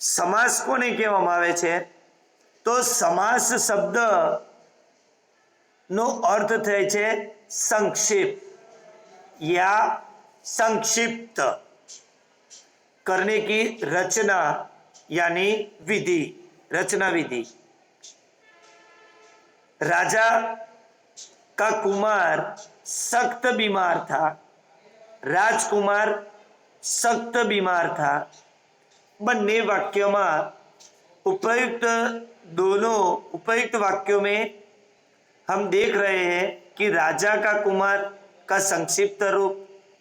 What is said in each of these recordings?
સમાસ કોને કહેવામાં આવે છે? તો સમાસ શબ્દ નો अर्थ થાય છે संक्षिप्त या संक्षिप्त करने की रचना यानी विधि, रचना विधि। राजा का कुमार सख्त बीमार था। राजकुमार सख्त बीमार था। बन्ने वाक्यों में उपयुक्त, दोनों उपयुक्त वाक्यों में हम देख रहे हैं कि राजा का कुमार का संक्षिप्त रूप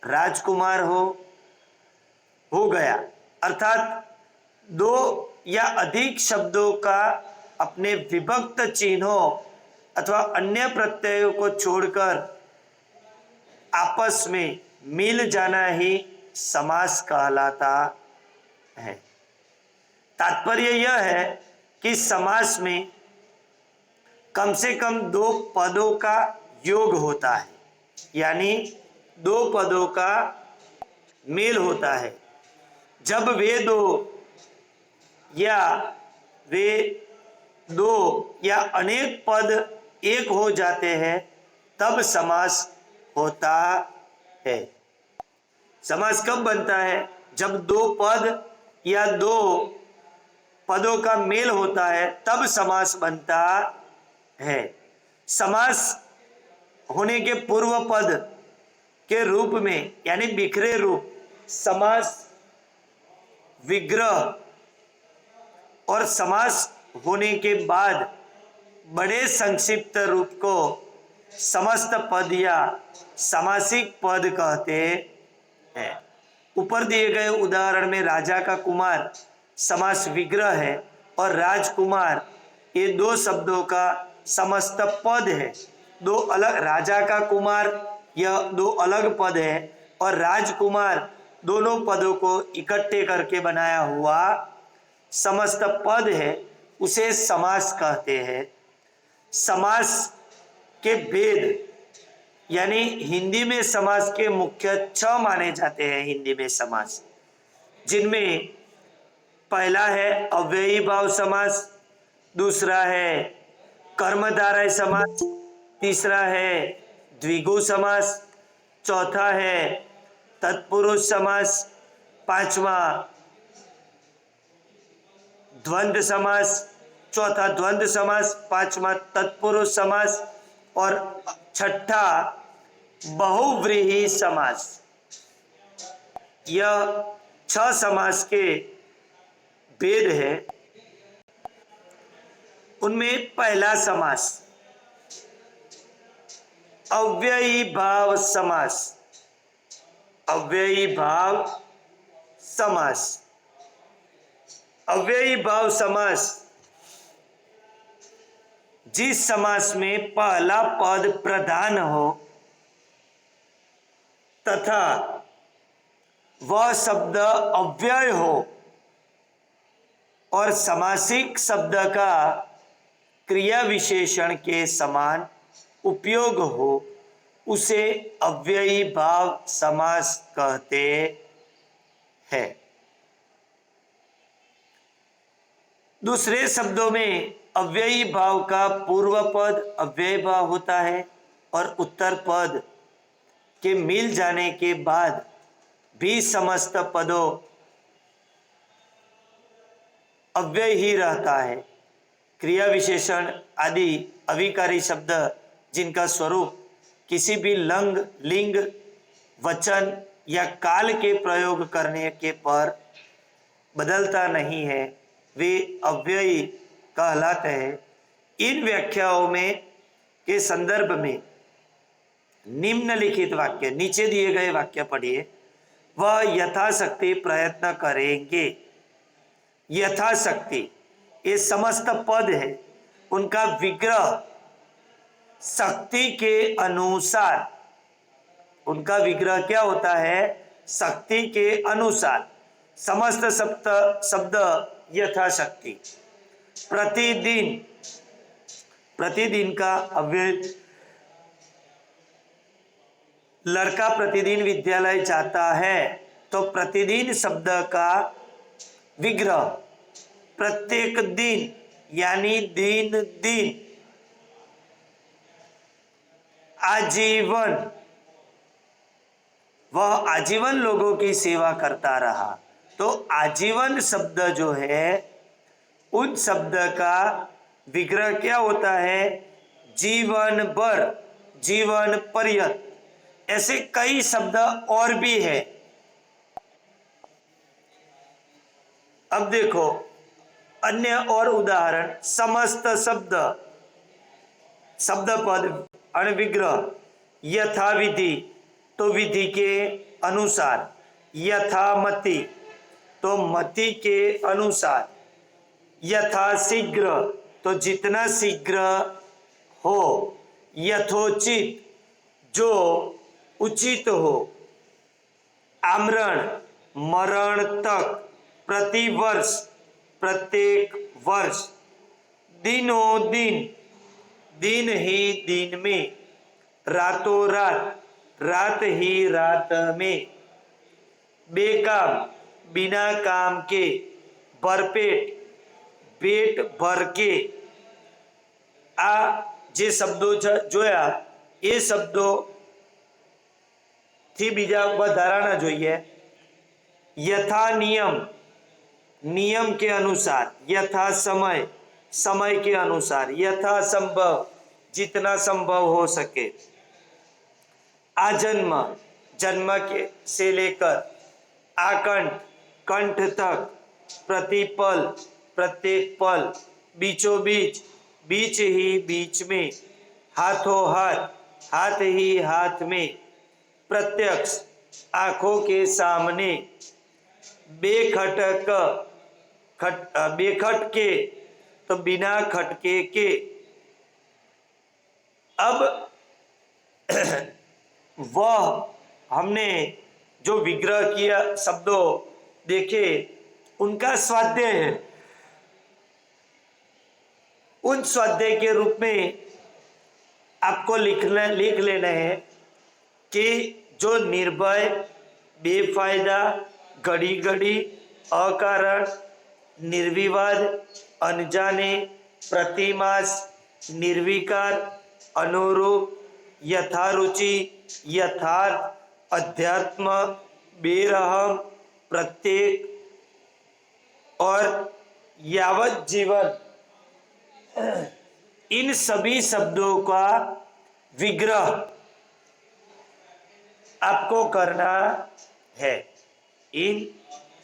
राजकुमार हो गया, अर्थात दो या अधिक शब्दों का अपने विभक्त चिन्हों अथवा अन्य प्रत्ययों को छोड़कर आपस में मिल जाना ही समास कहलाता है। तात्पर्य यह है कि समास में कम से कम दो पदों का योग होता है, यानी दो पदों का मेल होता है। जब वे दो या अनेक पद एक हो जाते हैं तब समास होता है। समास कब बनता है? जब दो पद या दो पदों का मेल होता है तब समास बनता है। समास होने के पूर्व पद के रूप में यानी बिखरे रूप समास, विग्रह, और समास होने के बाद बड़े संक्षिप्त रूप को समस्त पद या सामासिक पद कहते हैं। ऊपर दिए गए उदाहरण में राजा का कुमार समास विग्रह है और राजकुमार ये दो शब्दों का समस्त पद है। दो अलग, राजा का कुमार यह दो अलग पद है और राजकुमार दोनों पदों को इकट्ठे करके बनाया हुआ समस्त पद है, उसे समास कहते हैं। समास के भेद यानी हिंदी में समास के मुख्य 6 माने जाते हैं। हिंदी में समास जिनमें पहला है अव्ययी भाव समास, दूसरा है कर्मधारय समास, तीसरा है द्विगु समास, चौथा है तत्पुरुष समास, पांचवा द्वंद्व समास, चौथा द्वंद्व समास, पांचवा तत्पुरुष समास और छठा बहुव्रीहि समास। यह 6 समास के भेद है। उनमें पहला समास अव्ययी भाव समास। अव्ययी भाव समास, अव्ययी भाव समास जिस समास में पहला पद प्रधान हो तथा वह शब्द अव्यय हो और समासिक शब्द का क्रिया विशेषण के समान उपयोग हो, उसे अव्ययी भाव समास कहते हैं। दूसरे शब्दों में अव्ययी भाव का पूर्व पद अव्यय भाव होता है और उत्तर पद के मिल जाने के बाद भी समस्त पदों अव्यय ही रहता है। क्रिया विशेषण आदि अविकारी शब्द जिनका स्वरूप किसी भी लिंग, वचन या काल के प्रयोग करने के पर बदलता नहीं है, वे अव्ययी कहलाते हैं। इन व्याख्याओं में के संदर्भ में निम्नलिखित वाक्य, नीचे दिए गए वाक्य पढ़िए। वह यथाशक्ति प्रयत्न करेंगे। यथाशक्ति ये समस्त पद है, उनका विग्रह शक्ति के अनुसार, उनका विग्रह क्या होता है? शक्ति के अनुसार। समस्त शब्द यथाशक्ति। प्रतिदिन, प्रतिदिन का अव्यय, लड़का प्रतिदिन विद्यालय जाता है तो प्रतिदिन शब्द का विग्रह प्रत्येक दिन यानी दिन दिन, आजीवन, वह आजीवन लोगों की सेवा करता रहा। तो आजीवन शब्द जो है, उन शब्द का विग्रह क्या होता है? जीवन भर, जीवन पर्यंत। ऐसे कई शब्द और भी है। अब देखो अन्य और उदाहरण, समस्त शब्द, शब्द पद अणविग्रह, यथाविधि तो विधि के अनुसार, यथामति तो मति के अनुसार, यथाशीघ्र तो जितना शीघ्र हो, यथोचित जो उचित हो, आमरण मरण तक, प्रतिवर्ष प्रत्येक वर्ष, दिनों दिन दिन ही दिन में, रातों रात रात ही रात में, बेकाम बिना काम के, भरपेट पेट भर के। आ जे शब्दों जोया ए शब्दों थी बीजा વધારાના જોઈએ। यथा नियम, नियम के अनुसार, यथा समय, समय के अनुसार, यथा संभव, जितना संभव हो सके, आजन्म, जन्म के से लेकर आकंठ, कंठ तक, प्रतिपल, प्रत्येक पल, बीचों बीच, बीच ही बीच में, हाथों हाथ, हाथ ही हाथ में, प्रत्यक्ष आंखों के सामने, बेखटक, बेखटके तो बिना खटके के। अब वह हमने जो विग्रह किया शब्दों देखे, उनका स्वाध्याय है। उन स्वाध्याय के रूप में आपको लिख लेना है कि जो निर्भय, बेफायदा, घड़ी घड़ी, अकारण, निर्विवाद, अनजाने, प्रतिमास, निर्विकार, अनुरूप, यथारुचि, यथार्थ, अध्यात्म, बेरहम, प्रत्येक और यावत जीवन, इन सभी शब्दों का विग्रह आपको करना है। इन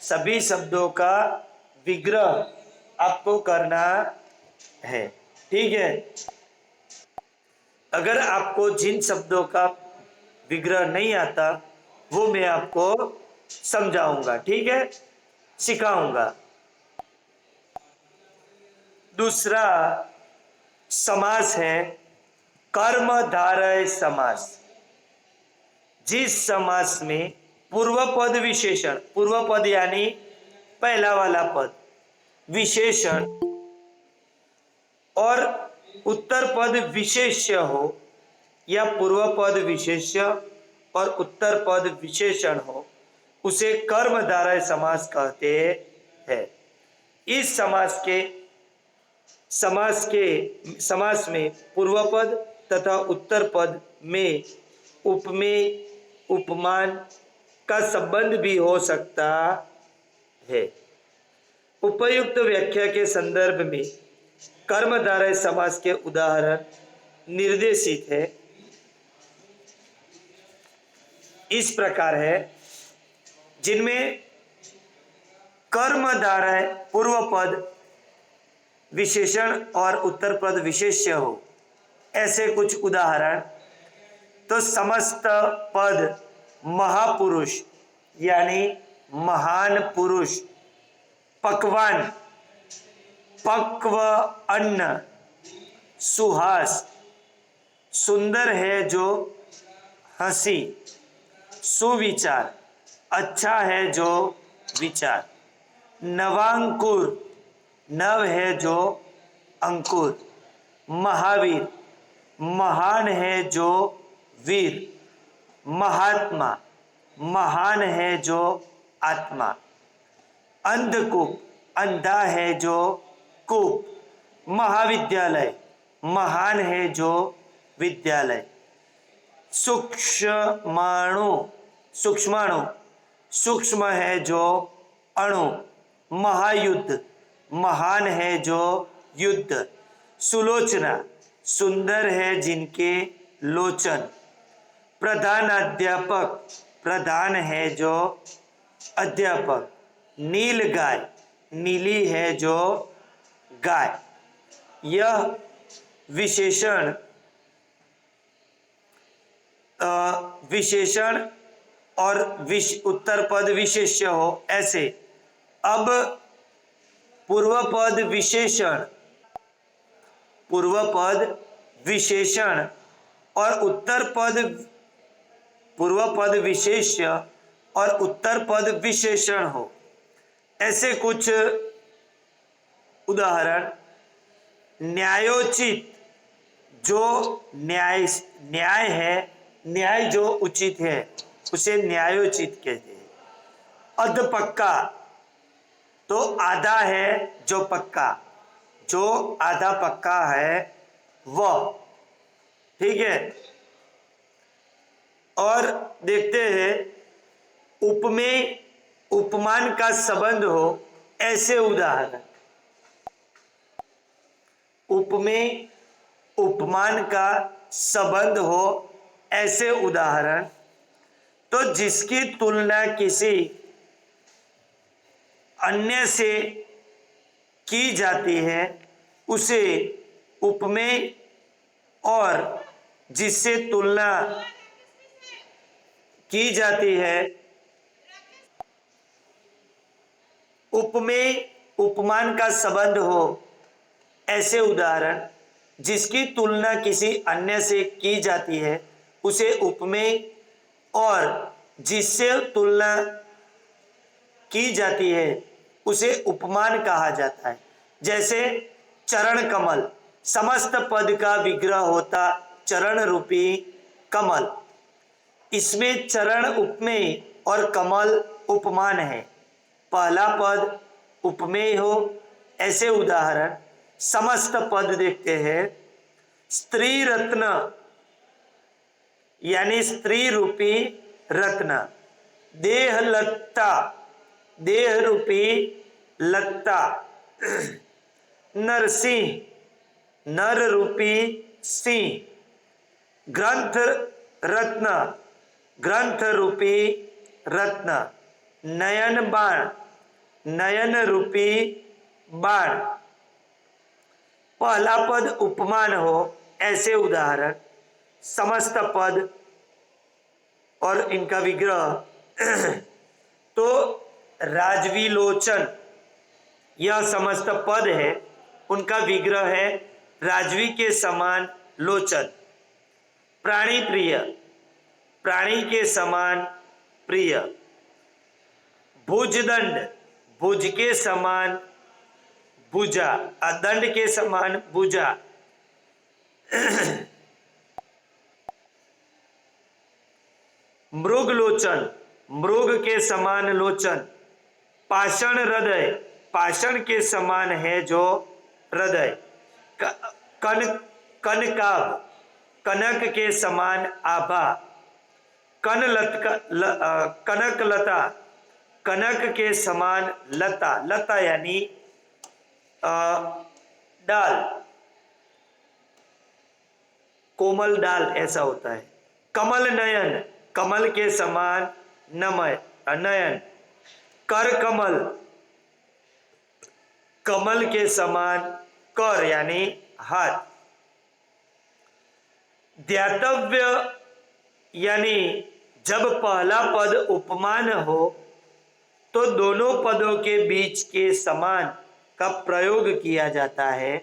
सभी शब्दों का विग्रह आपको करना है। ठीक है। अगर आपको जिन शब्दों का विग्रह नहीं आता वो मैं आपको समझाऊंगा, ठीक है, सिखाऊंगा। दूसरा समास है कर्मधारय समास। जिस समास में पूर्व पद विशेषण, पूर्व पद यानी पहला वाला पद, विशेषण और उत्तर पद विशेष्य हो, या पूर्व पद विशेष्य और उत्तर पद विशेषण हो, उसे कर्मधारय समास कहते हैं। इस समास में पूर्व पद तथा उत्तर पद में उपमेय, उपमान का संबंध भी हो सकता है। उपयुक्त व्याख्या के संदर्भ में कर्मधारय समास के उदाहरण निर्देशित है, इस प्रकार है, जिनमें कर्मधारय पूर्व पद विशेषण और उत्तर पद विशेष्य हो, ऐसे कुछ उदाहरण। तो समस्त पद महापुरुष यानी महान पुरुष, पकवान पक्व अन्न, सुहास सुंदर है जो हंसी, सुविचार अच्छा है जो विचार, नवांकुर नव है जो अंकुर, महावीर महान है जो वीर, महात्मा महान है जो आत्मा, अंधकूप अंधा है जो कूप, महाविद्यालय, महान है जो विद्यालय, सूक्ष्माणु, सूक्ष्माणु, सूक्ष्म है जो अणु, महायुद्ध, महान है जो युद्ध, सुलोचना, सुंदर है जिनके लोचन, प्रधानाध्यापक, प्रधान है जो अध्यापक, नील गाय, नीली है जो गाय। यह विशेषण विशेषण और उत्तर पद विशेष्य हो ऐसे। अब पूर्व पद विशेषण, पूर्व पद विशेषण और उत्तर पद, पूर्व पद विशेष्य और उत्तर पद विशेषण हो ऐसे कुछ उदाहरण। न्यायोचित, जो न्याय, न्याय है, न्याय जो उचित है उसे न्यायोचित कहते हैं। अधपक्का, तो आधा है जो पक्का, जो आधा पक्का है वह, ठीक है। और देखते हैं उपमेय उपमान का संबंध हो ऐसे उदाहरण। उपमेय उपमान का संबंध हो ऐसे उदाहरण, तो जिसकी तुलना किसी अन्य से की जाती है उसे उपमेय, और जिससे तुलना की जाती है, उपमेय उपमान का संबंध हो ऐसे उदाहरण, जिसकी तुलना किसी अन्य से की जाती है उसे उपमेय, और जिससे तुलना की जाती है उसे उपमान कहा जाता है। जैसे चरण कमल, समस्त पद का विग्रह होता चरण रूपी कमल, इसमें चरण उपमेय और कमल उपमान है। पहला पद उपमेय हो ऐसे उदाहरण। समस्त पद देखते हैं। स्त्री रत्न यानी स्त्री रूपी रत्न, देह लत्ता, देह रूपी लत्ता, नरसिंह, नर रूपी सिंह, ग्रंथ रत्न, ग्रंथ रूपी रत्न, नयन बाण, नयन रूपी बाण। पहला पद उपमान हो ऐसे उदाहरण। समस्त पद और इनका विग्रह तो राजवी लोचन, यह समस्त पद है, उनका विग्रह है राजवी के समान लोचन। प्राणी प्रिय, प्राणी के समान प्रिय। भुजदंड, भुज के समान भुजा, दंड के समान भुजा। मृग लोचन, मृग के समान लोचन। पाषाण हृदय, पाषाण के समान है जो हृदय। कनकाभ, कनक के समान आभा। कनकलता, कनक के समान लता, लता यानी डाल, कोमल डाल ऐसा होता है। कमल नयन, कमल के समान नमय नयन। कर कमल, कमल के समान कर यानी हाथ। ध्यातव्य यानी जब पहला पद उपमान हो तो दोनों पदों के बीच के समान का प्रयोग किया जाता है।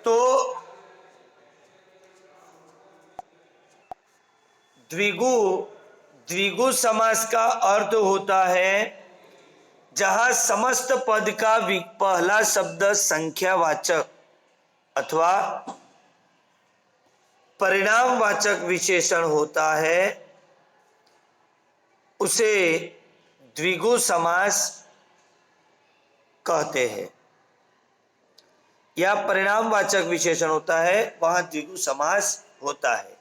तो द्विगु, द्विगु समास का अर्थ होता है जहां समस्त पद का पहला शब्द संख्यावाचक अथवा परिणामवाचक विशेषण होता है उसे द्विगु समास कहते हैं। या परिणामवाचक विशेषण होता है, वहां द्विगु समास होता है,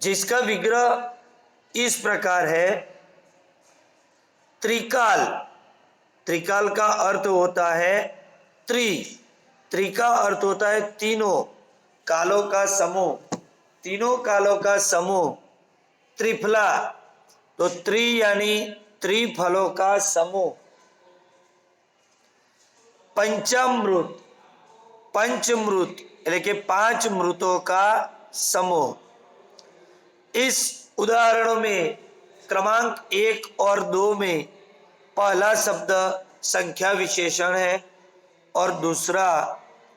जिसका विग्रह इस प्रकार है। त्रिकाल, त्रिकाल का अर्थ होता है त्रि का अर्थ होता है तीनों कालों का समूह, तीनों कालों का समूह। त्रिफला, तो त्रि यानी त्रिफलों का समूह। पंचामृत, पंचमृत यानी कि 5 मृतों का समूह। इस उदाहरणों में क्रमांक 1 और 2 में पहला शब्द संख्या विशेषण है और दूसरा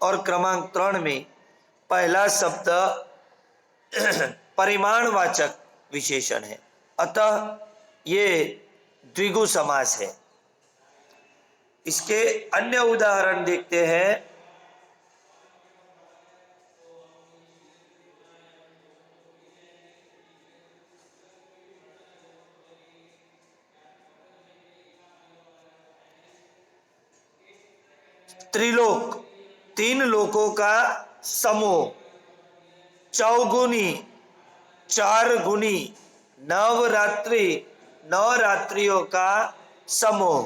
और क्रमांक 3 में पहला शब्द परिमाणवाचक विशेषण है। अतः ये द्विगु समास है। इसके अन्य उदाहरण देखते हैं। त्रिलोक, 3 लोकों का समूह। चौगुनी, 4 गुनी। नवरात्रि, 9 रात्रियों का समूह।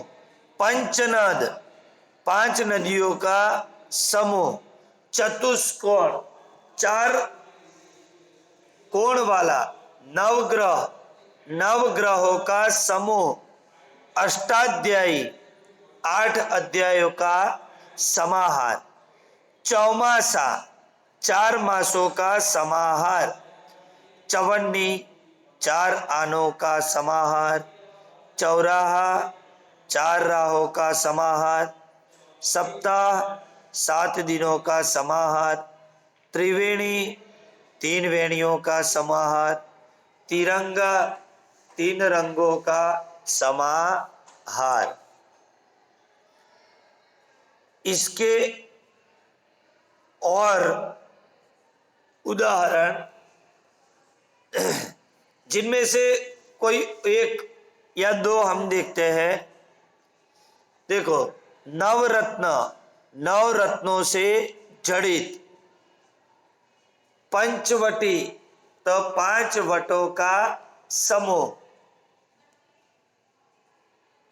पंचनद, 5 नदियों का समूह। चतुष्कोण, 4 कोण वाला। नवग्रह, नवग्रहों का समूह। अष्टाध्यायी, 8 अध्यायों का समाहार। चौमासा, 4 मासों का समाहार। चवन्नी, 4 आनों का समाहार। चौराहा, 4 राहों का समाहार। सप्ताह, 7 दिनों का समाहार। त्रिवेणी, 3 वेणियों का समाहार। तिरंगा, 3 रंगों का समाहार। इसके और उदाहरण, जिनमें से कोई एक या 2 हम देखते हैं। देखो, नवरत्न, 9 रत्नों से जड़ित। पंचवटी, तो 5 वटों का समूह।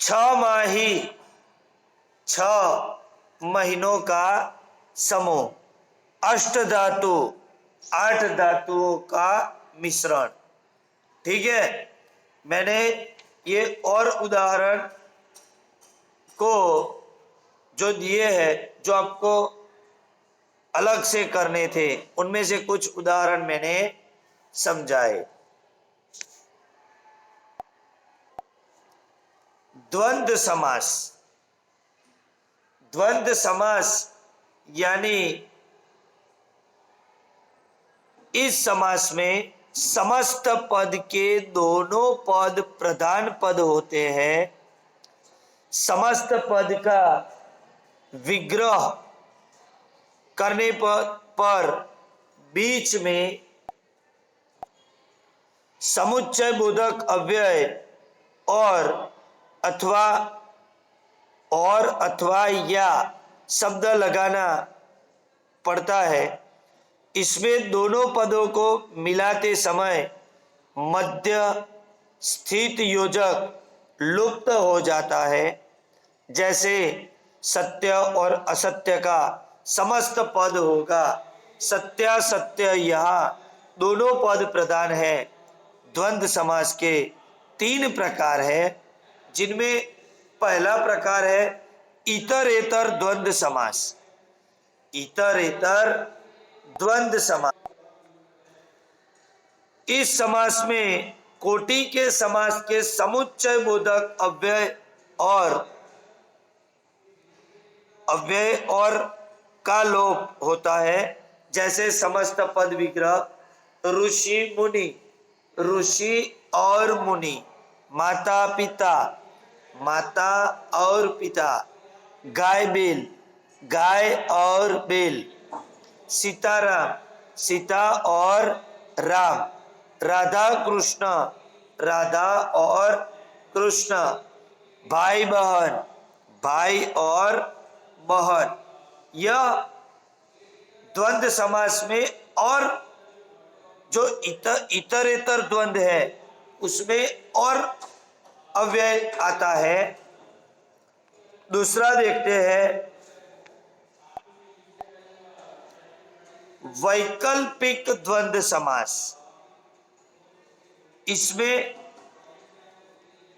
6 माही, 6 महीनों का समूह। अष्टधातु, 8 धातुओं का मिश्रण। ठीक है, मैंने ये और उदाहरण को जो दिए हैं, जो आपको अलग से करने थे, उनमें से कुछ उदाहरण मैंने समझाए। द्वंद्व समास, द्वंद्व समास यानी इस समास में समस्त पद के दोनों पद प्रधान पद होते हैं। समस्त पद का विग्रह करने पर बीच में समुच्चय बोधक अव्यय और अथवा या शब्द लगाना पड़ता है। इसमें दोनों पदों को मिलाते समय मध्य स्थित योजक लुप्त हो जाता है। जैसे सत्य और असत्य का समस्त पद होगा। सत्यासत्य, यहाँ दोनों पद प्रधान है। द्वंद्व समास के 3 प्रकार है, जिनमें पहला प्रकार है इतरेतर द्वंद्व समास। इतरेतर द्वंद्व समास, इस समास में कोटि के समास के समुच्चय बोधक अव्यय और का लोप होता है। जैसे समस्त पद विग्रह ऋषि मुनि, ऋषि और मुनि। माता पिता, माता और पिता। गाय बेल, गाय और बेल। सीताराम, सीता और राम। राधा कृष्ण, राधा और कृष्ण, भाई बहन, भाई और बहन। यह द्वंद्व समास में, और जो इतरेतर द्वंद्व है उसमें और अव्यय आता है। दूसरा देखते हैं वैकल्पिक द्वंद्व समास। इसमें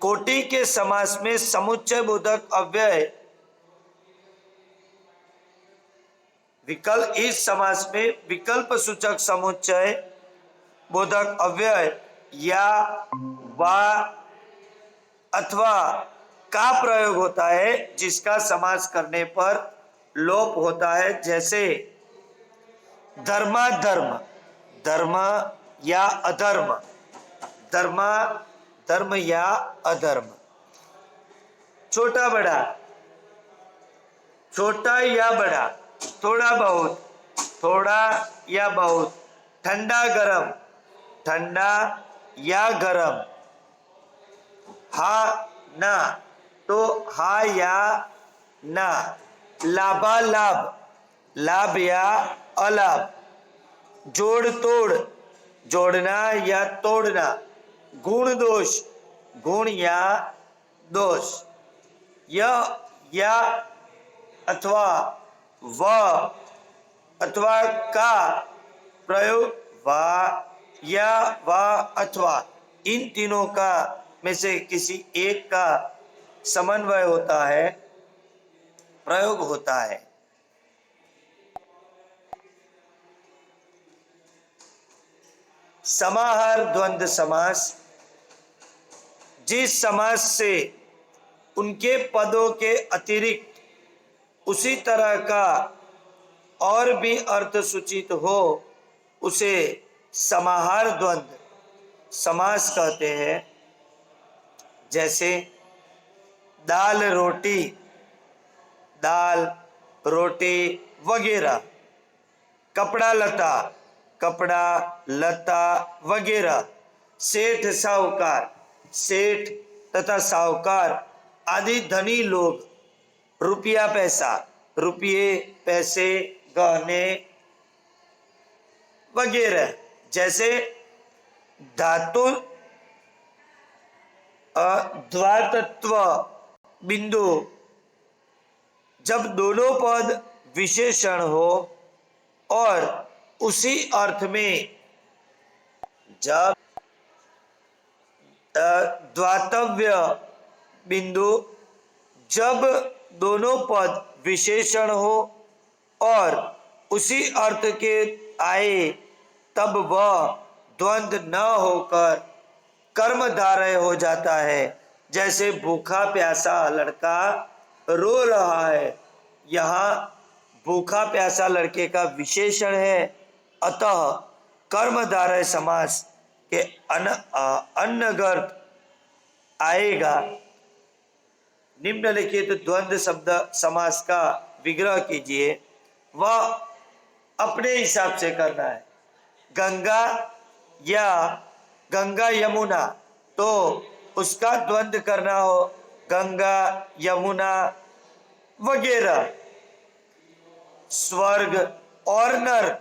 कोटि के समास में समुच्चय बोधक अव्यय इस समास में विकल्प सूचक समुच्चय बोधक अव्यय या वा अथवा का प्रयोग होता है, जिसका समास करने पर लोप होता है। जैसे धर्माधर्म, धर्म या अधर्म, धर्मा धर्म या अधर्म। छोटा बड़ा, छोटा या बड़ा, थोड़ा बहुत, थोड़ा या बहुत, ठंडा गरम, ठंडा या गरम, हा ना, तो हा या ना, लाभालाभ, लाभ या अलाभ, जोड़ तोड़, जोड़ना या तोड़ना, गुण दोष, गुण या दोष। यह या अथवा व अथवा का प्रयोग वा या वा अथवा इन तीनों का में से किसी एक का समन्वय होता है, प्रयोग होता है। समाहार द्वंद्व समास, जिस समास से उनके पदों के अतिरिक्त उसी तरह का और भी अर्थ सूचित हो, उसे समाहार द्वंद्व समास कहते हैं। जैसे दाल रोटी, दाल रोटी वगैरह, कपड़ा लता, कपड़ा लता वगैरह, सेठ साहूकार, सेठ तथा साहूकार आदि धनी लोग, रुपया पैसा, रुपये पैसे गहने वगैरह। जैसे धातु द्वातत्व बिंदु, जब दोनों पद विशेषण हो और उसी अर्थ में, जब द्वातव्य बिंदु, जब दोनों पद विशेषण हो और उसी अर्थ के आए, तब वह द्वंद्व न होकर कर्मधारय हो जाता है। जैसे भूखा प्यासा लड़का रो रहा है, यहाँ भूखा प्यासा लड़के का विशेषण है, अतः कर्मधारय समास के अन्नगर्थ आएगा। निम्नलिखित द्वंद्व शब्द समास का विग्रह कीजिए, वह अपने हिसाब से करना है। गंगा या गंगा यमुना, तो उसका द्वंद्व करना हो गंगा यमुना वगैरह। स्वर्ग और नर्क,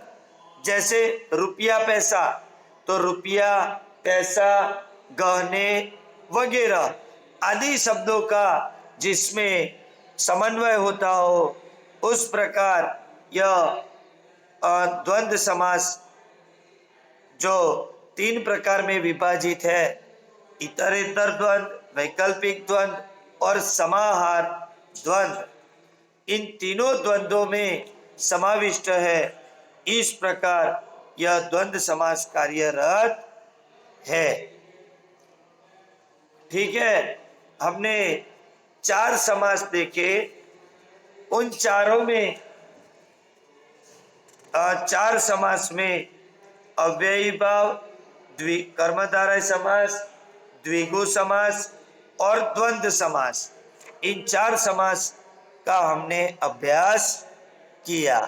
जैसे रुपया पैसा, तो रुपया पैसा गहने वगैरह आदि शब्दों का जिसमें समन्वय होता हो, उस प्रकार यह द्वंद्व समास जो तीन प्रकार में विभाजित है, इतरेतर द्वंद्व, वैकल्पिक द्वंद्व और समाहार द्वंद्व, इन तीनों द्वंद्वों में समाविष्ट है। इस प्रकार यह द्वंद्व समास कार्यरत है। ठीक है, हमने चार समास देखे। उन चारों में चार समास में अव्ययी भाव, कर्मधारय समास, द्विगु समास और द्वंद्व समास, इन चार समास का हमने अभ्यास किया।